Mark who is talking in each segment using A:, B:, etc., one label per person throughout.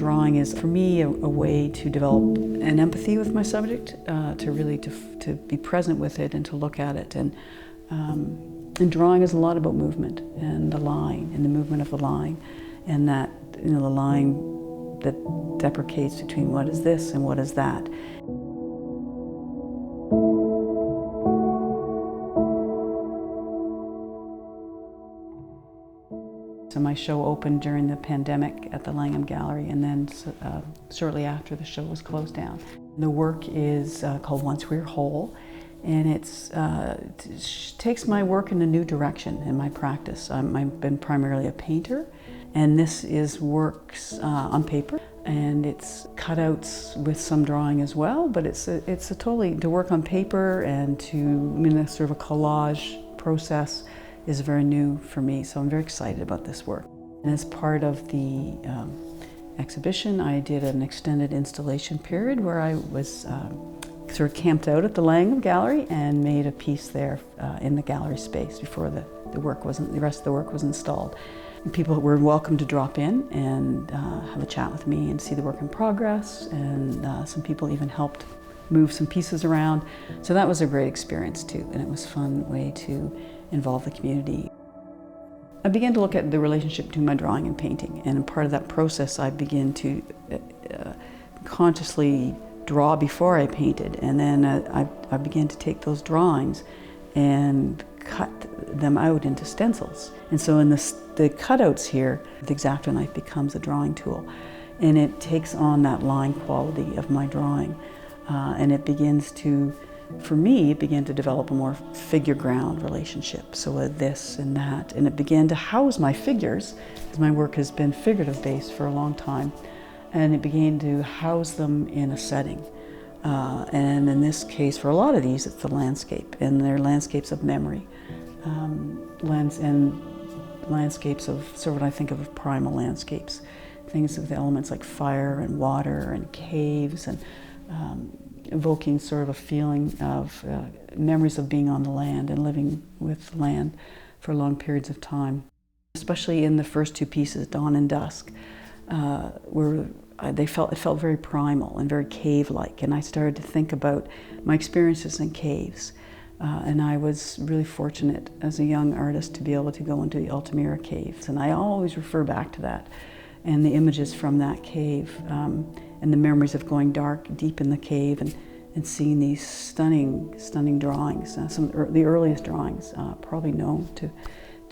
A: drawing is, for me, a way to develop an empathy with my subject, to really to be present with it and to look at it. And drawing is a lot about movement and the line and the movement of the line, and that, you know, the line that deprecates between what is this and what is that. So my show opened during the pandemic at the Langham Gallery, and then shortly after the show was closed down. The work is called Once We're Whole, and it takes my work in a new direction in my practice. I've been primarily a painter, and this is works on paper, and it's cutouts with some drawing as well, but it's a totally, to work on paper and to, I mean, sort of a collage process is very new for me, so I'm very excited about this work. And as part of the exhibition, I did an extended installation period where I was sort of camped out at the Langham Gallery and made a piece there in the gallery space before the rest of the work was installed. And people were welcome to drop in and have a chat with me and see the work in progress, and some people even helped move some pieces around. So that was a great experience too, and it was a fun way to involve the community. I began to look at the relationship between my drawing and painting, and in part of that process I began to consciously draw before I painted, and then I began to take those drawings and cut them out into stencils. And so in the cutouts here, the X-Acto knife becomes a drawing tool, and it takes on that line quality of my drawing, and it begins to, for me, it began to develop a more figure-ground relationship. So with this and that, and it began to house my figures, because my work has been figurative-based for a long time, and it began to house them in a setting. And in this case, for a lot of these, it's the landscape, and they're landscapes of memory, landscapes of sort of what I think of as primal landscapes, things of the elements like fire and water and caves, and evoking sort of a feeling of memories of being on the land and living with the land for long periods of time. Especially in the first two pieces, Dawn and Dusk, it felt very primal and very cave-like, and I started to think about my experiences in caves. And I was really fortunate as a young artist to be able to go into the Altamira caves, and I always refer back to that and the images from that cave, and the memories of going deep in the cave and seeing these stunning drawings, some of the earliest drawings probably known to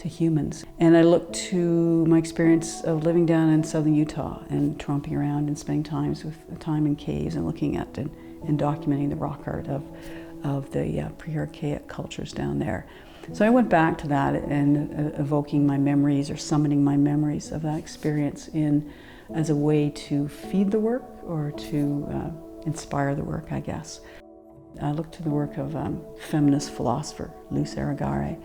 A: humans. And I looked to my experience of living down in southern Utah and tromping around and spending time in caves and looking at and documenting the rock art of the pre-archaic cultures down there. So I went back to that and evoking my memories or summoning my memories of that experience as a way to feed the work or to inspire the work, I guess. I looked to the work of feminist philosopher Luce Aragare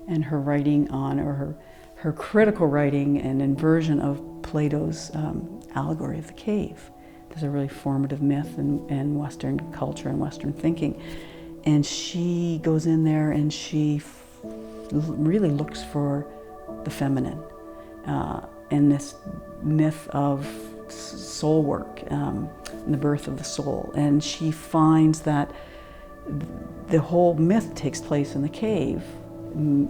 A: and her writing on, or her critical writing and inversion of Plato's allegory of the cave. There's a really formative myth in Western culture and Western thinking. And she goes in there and she really looks for the feminine in this myth of soul work, and the birth of the soul. And she finds that the whole myth takes place in the cave,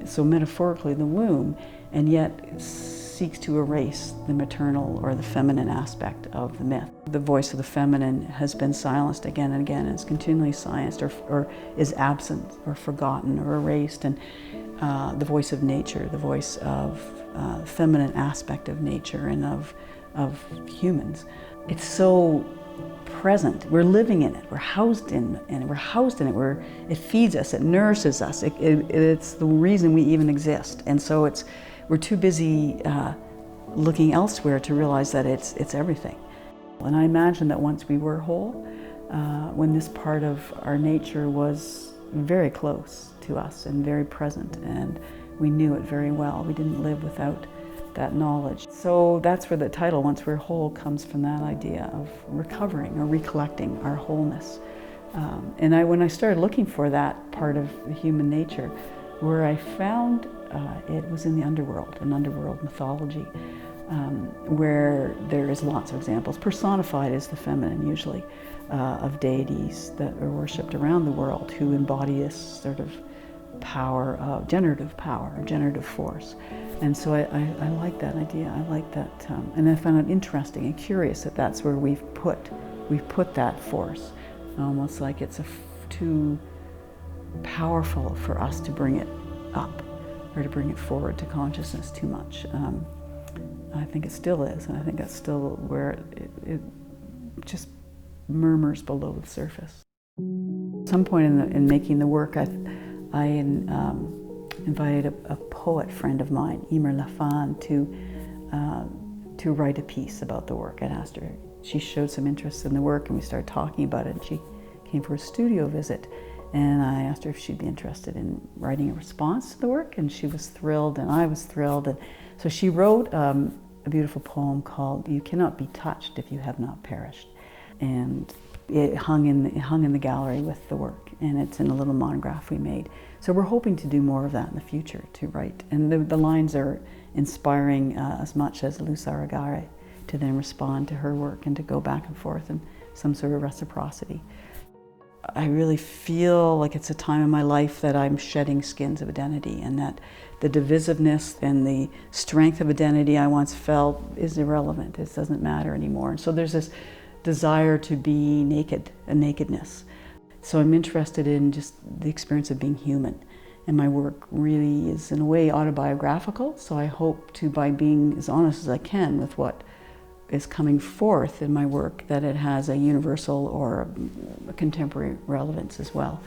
A: so metaphorically the womb, and yet seeks to erase the maternal or the feminine aspect of the myth. The voice of the feminine has been silenced again and again, and is continually silenced or is absent or forgotten or erased, and the voice of nature, the voice of feminine aspect of nature and of humans. It's so present. We're living in it. We're housed in it. It feeds us. It nourishes us. It's the reason we even exist. And so we're too busy looking elsewhere to realize that it's everything. And I imagine that once we were whole, when this part of our nature was very close to us and very present, and we knew it very well. We didn't live without that knowledge. So that's where the title, Once We're Whole, comes from, that idea of recovering or recollecting our wholeness. And when I started looking for that part of the human nature, where I found it was in the underworld, an underworld mythology. where there is lots of examples. Personified is the feminine, usually, of deities that are worshipped around the world who embody this sort of power, generative force. And so I like that idea. I like that, and I found it interesting and curious that that's where we've put that force, almost like it's too powerful for us to bring it up or to bring it forward to consciousness too much. I think it still is, and I think that's still where it just murmurs below the surface. At some point in making the work, I invited a poet friend of mine, Emer Lafan, to write a piece about the work. I asked her. She showed some interest in the work, and we started talking about it. And she came for a studio visit, and I asked her if she'd be interested in writing a response to the work, and she was thrilled, and I was thrilled. And so she wrote a beautiful poem called "You Cannot Be Touched If You Have Not Perished," and it hung in the gallery with the work, and it's in a little monograph we made. So we're hoping to do more of that in the future, to write. And the lines are inspiring as much as Luz Aragare to then respond to her work and to go back and forth in some sort of reciprocity. I really feel like it's a time in my life that I'm shedding skins of identity, and that the divisiveness and the strength of identity I once felt is irrelevant. It doesn't matter anymore. And so there's this desire to be naked, a nakedness. So I'm interested in just the experience of being human. And my work really is, in a way, autobiographical. So I hope to, by being as honest as I can with what is coming forth in my work, that it has a universal or a contemporary relevance as well.